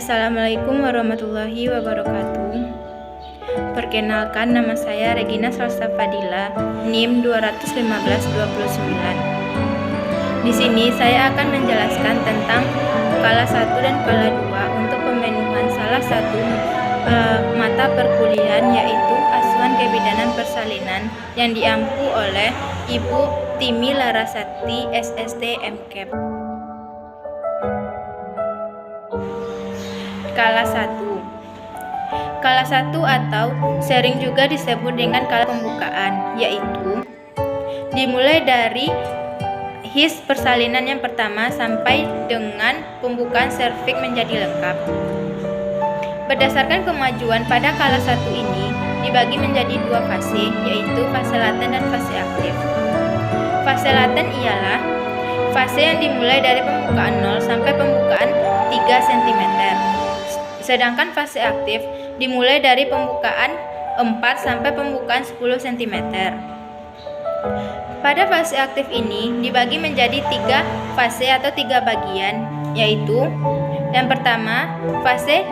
Assalamualaikum warahmatullahi wabarakatuh. Perkenalkan, nama saya Regina Salsa Fadila, NIM 21529. Di sini saya akan menjelaskan tentang kala 1 dan kala 2 untuk pemenuhan salah satu mata perkuliahan, yaitu Asuhan Kebidanan Persalinan yang diampu oleh Ibu Timi Larasati, SST MKEP. Kala 1. Kala 1 atau sering juga disebut dengan kala pembukaan, yaitu dimulai dari his persalinan yang pertama sampai dengan pembukaan serviks menjadi lengkap. Berdasarkan kemajuan pada kala 1 ini dibagi menjadi 2 fase, yaitu fase laten dan fase aktif. Fase laten ialah fase yang dimulai dari pembukaan 0 sampai pembukaan 3 cm. Sedangkan fase aktif dimulai dari pembukaan 4 sampai pembukaan 10 cm. Pada fase aktif ini dibagi menjadi 3 fase atau 3 bagian, yaitu yang pertama, fase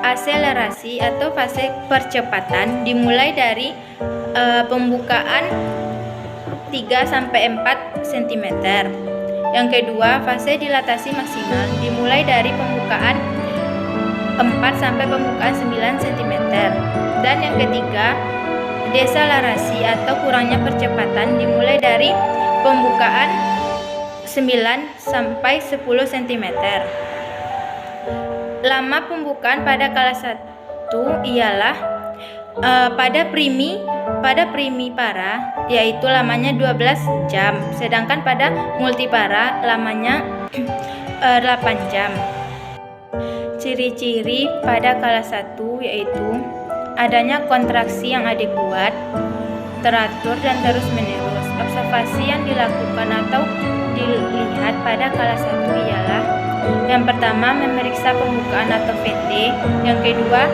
akselerasi atau fase percepatan dimulai dari pembukaan 3 sampai 4 cm. Yang kedua, fase dilatasi maksimal dimulai dari pembukaan 4 sampai pembukaan 9 cm. Dan yang ketiga, deselerasi atau kurangnya percepatan dimulai dari pembukaan 9 sampai 10 cm. Lama pembukaan pada kala 1 ialah pada primipara, yaitu lamanya 12 jam, sedangkan pada multipara lamanya 8 jam. Ciri-ciri pada kala 1 yaitu adanya kontraksi yang adekuat, teratur dan terus-menerus. Observasi yang dilakukan atau dilihat pada kala 1 ialah yang pertama, memeriksa pembukaan atau VT, yang kedua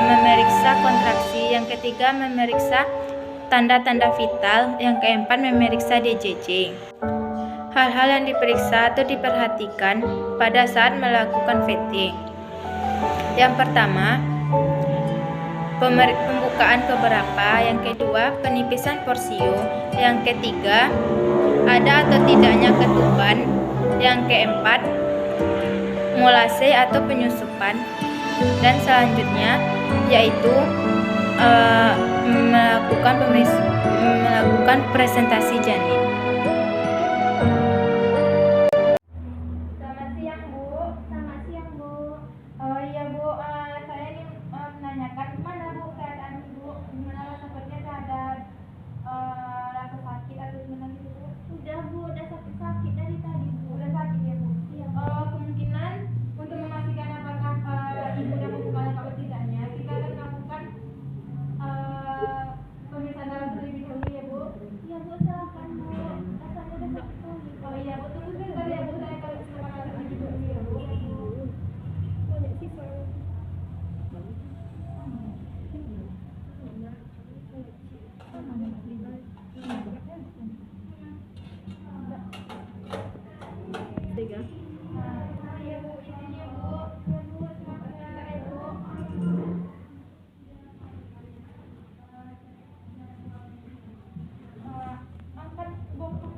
memeriksa kontraksi, yang ketiga memeriksa tanda-tanda vital, yang keempat memeriksa DJJ. Hal-hal yang diperiksa atau diperhatikan pada saat melakukan VT. Yang pertama, pembukaan keberapa, yang kedua penipisan porsio, yang ketiga ada atau tidaknya ketuban, yang keempat molase atau penyusupan, dan selanjutnya yaitu melakukan presentasi janin. Selamat siang, Bu. Oh iya, Bu, saya ingin menanyakan gimana, Bu, keadaan Ibu? Gimana rasa sakitnya? Ada rasa sakit atau gimana gitu, Bu? Udah, Bu, udah sakit dari tadi, Bu. Udah sakit ya, Bu? Iya. Kemungkinan untuk memastikan apakah Ibu dapat bukaan atau tidaknya, kita akan melakukan pemeriksaan darah terlebih dahulu ya, Bu. Iya, Bu, silakan, Bu. Rasanya udah sakit sekali. Oh iya, Bu, tunggu sebentar ya, Bu. Saya kalau silakan terlebih dahulu ya, Bu. Banyak siswa. Iya, Bu, izinnya, Bu. Ya, Bu, silakan sebentar ya, Bu. Angkat bokong.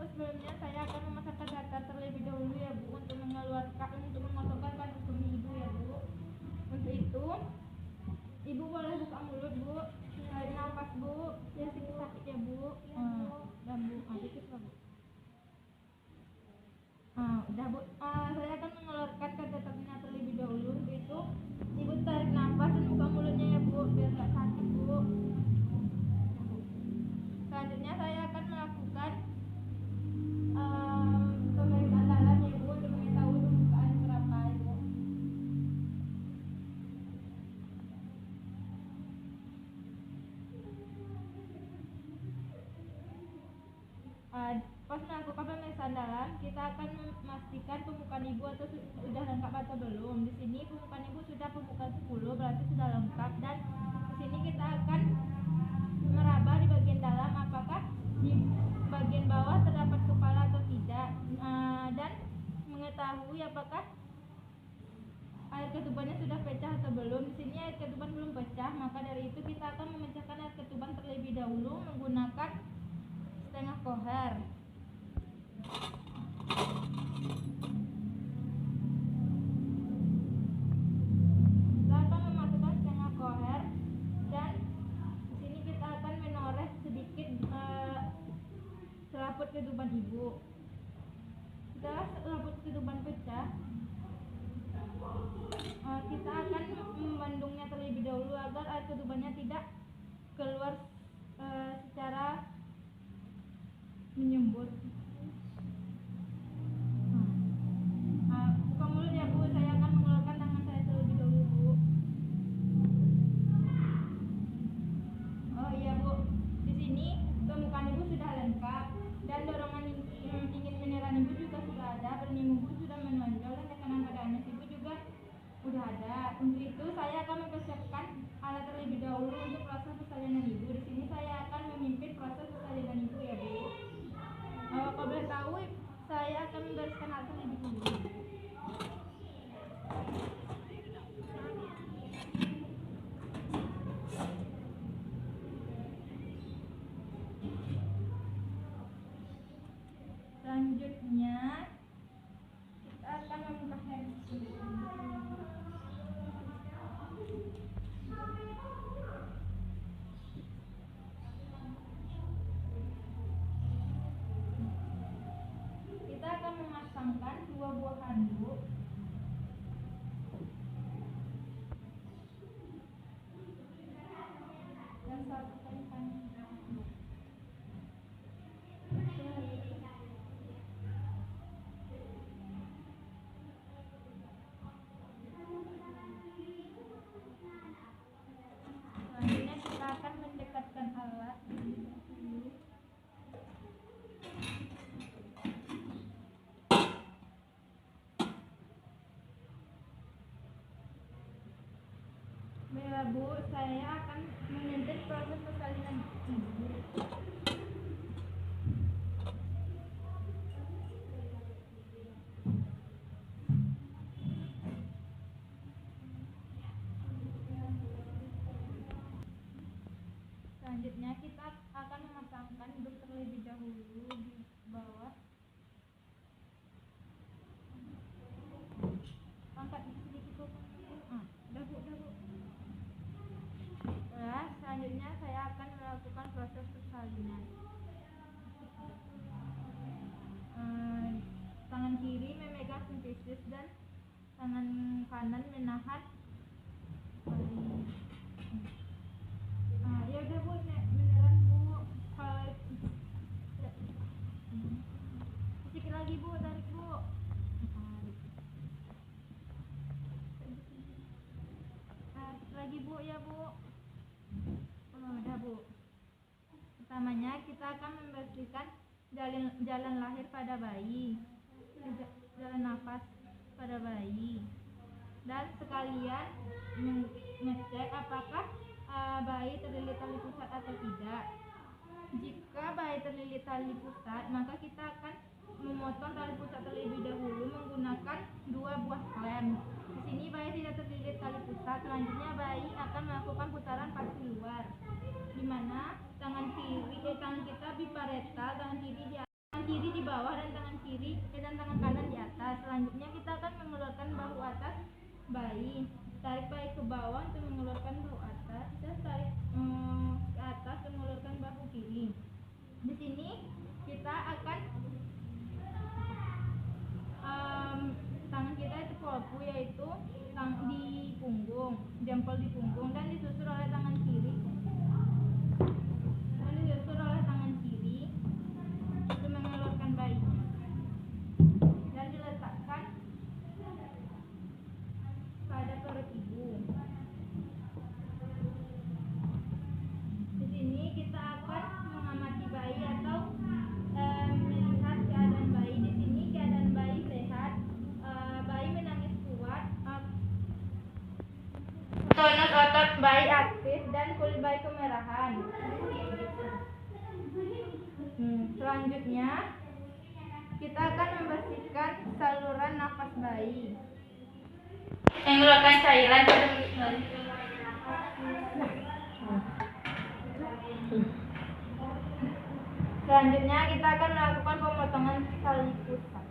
sebelumnya saya akan memasukkan data terlebih dahulu ya Bu untuk mengosongkan kandung kemih Ibu ya Bu. Untuk itu Ibu boleh buka mulut Bu, tarik nafas Bu, yang sakit ya Bu. Dan Bu, dikit lah Bu. Udah Bu, saya akan mengeluarkan kata-katanya terlebih dahulu. Untuk itu Ibu tarik nafas dan buka mulutnya ya Bu, biar nggak sakit Bu. Selanjutnya saya akan melakukan pemeriksaan dalam ya Bu untuk mengetahui pembukaan berapa Ibu. Pas melakukan pemeriksaan dalam, kita akan memastikan pembukaan Ibu atau sudah lengkap atau belum. Di sini pembukaan Ibu sudah pembukaan 10, berarti sudah lengkap. Dan di sini kita akan meraba di bagian dalam apakah di bagian bawah terdapat kepala atau tidak, dan mengetahui apakah air ketubannya sudah pecah atau belum. Di sini air ketuban belum pecah, maka dari itu kita akan memecahkan air ketuban terlebih dahulu menggunakan setengah koher. Kita akan memasukkan setengah koher dan di sini kita akan menoreh sedikit selaput ketuban Ibu. Setelah selaput ketuban pecah, kita akan membandungnya terlebih dahulu agar air ketubannya tidak keluar secara menyembur. Buka mulut ya Bu, saya akan mengeluarkan tangan saya terlebih dahulu Bu. Oh iya Bu, di sini pembukaan Ibu sudah lengkap dan dorongan ingin meneran Ibu juga sudah ada, berning Ibu sudah menonjol dan tekanan pada anus Ibu juga sudah ada. Untuk itu saya akan mempersiapkan alat terlebih dahulu untuk proses persalinan Ibu. Di sini saya akan memimpin proses persalinan Ibu ya Bu. Kalau boleh tahu, saya akan membereskan alat terlebih dahulu. Selanjutnya kita akan membuka handphone. Kita akan memasangkan 2 buah handuk dan 1 tali panjang. Selanjutnya kita akan mendekatkan alat. Baiklah Bu, saya akan memimpin proses persalinan Ibu. Selanjutnya kita akan memasangkan duk terlebih dahulu di bawah. Angkat sedikit Bu. Udah Bu. Selanjutnya saya akan melakukan proses persalinan. Tangan kiri memegang sintesis dan tangan kanan menahan. Ya udah Bu, beneran Bu. Sedikit lagi Bu, tarik Bu. Lagi Bu ya Bu. Udah Bu. Pertamanya kita akan membersihkan jalan lahir pada bayi, jalan nafas pada bayi, dan sekalian mengecek apakah bayi terlilit tali pusat atau tidak. Jika bayi terlilit tali pusat, maka kita akan memotong tali pusat terlebih dahulu menggunakan 2 buah klem. Di sini bayi tidak terlilit tali pusat. Selanjutnya bayi akan melakukan putaran pasti luar, di mana tangan kita biparetal, tangan kiri di bawah dan tangan kiri dan tangan kanan di atas. Selanjutnya kita akan mengeluarkan bahu atas bayi. Tarik bayi ke bawah untuk mengeluarkan bahu atas dan tarik ke atas untuk mengeluarkan bahu kiri. Di sini kita akan tangan kita itu pelaku, yaitu di punggung, jempol di punggung, dan disusul oleh tangan kiri untuk mengeluarkan bayinya dan diletakkan pada perut ibu. Di sini kita akan mengamati bayi atau melihat keadaan bayi. Di sini keadaan bayi sehat, bayi menangis kuat, tonus otot bayi aktif, dan kulit bayi kemerahan. Selanjutnya kita akan membersihkan saluran nafas bayi. Mengeluarkan cairan pada mulut bayi. Selanjutnya kita akan melakukan pemotongan tali pusat.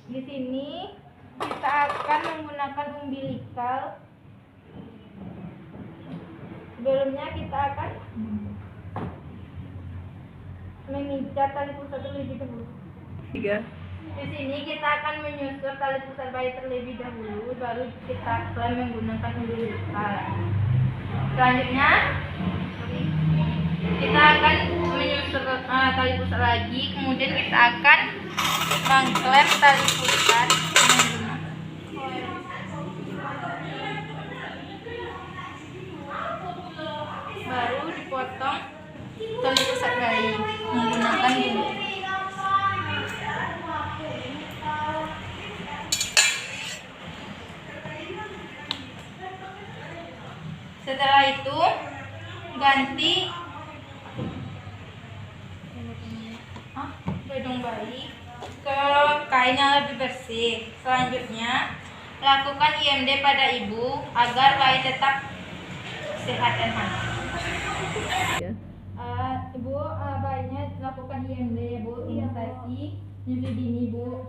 Di sini kita akan menggunakan umbilikal. Sebelumnya kita akan mengikat tali pusat terlebih dahulu. Di sini kita akan menyusur tali pusat bayi terlebih dahulu, baru kita akan menggunakan umbilikal. Selanjutnya kita akan menyusur tali pusat lagi, kemudian kita akan mengklem tali pusat baru dipotong tali pusat bayi menggunakan gunting. Setelah itu ganti gedung bayi ke kain yang lebih bersih. Selanjutnya lakukan IMD pada ibu agar bayi tetap sehat dan hangat. Ibu, bayinya lakukan IMD, Bu, imunisasi nyusui dini, Bu.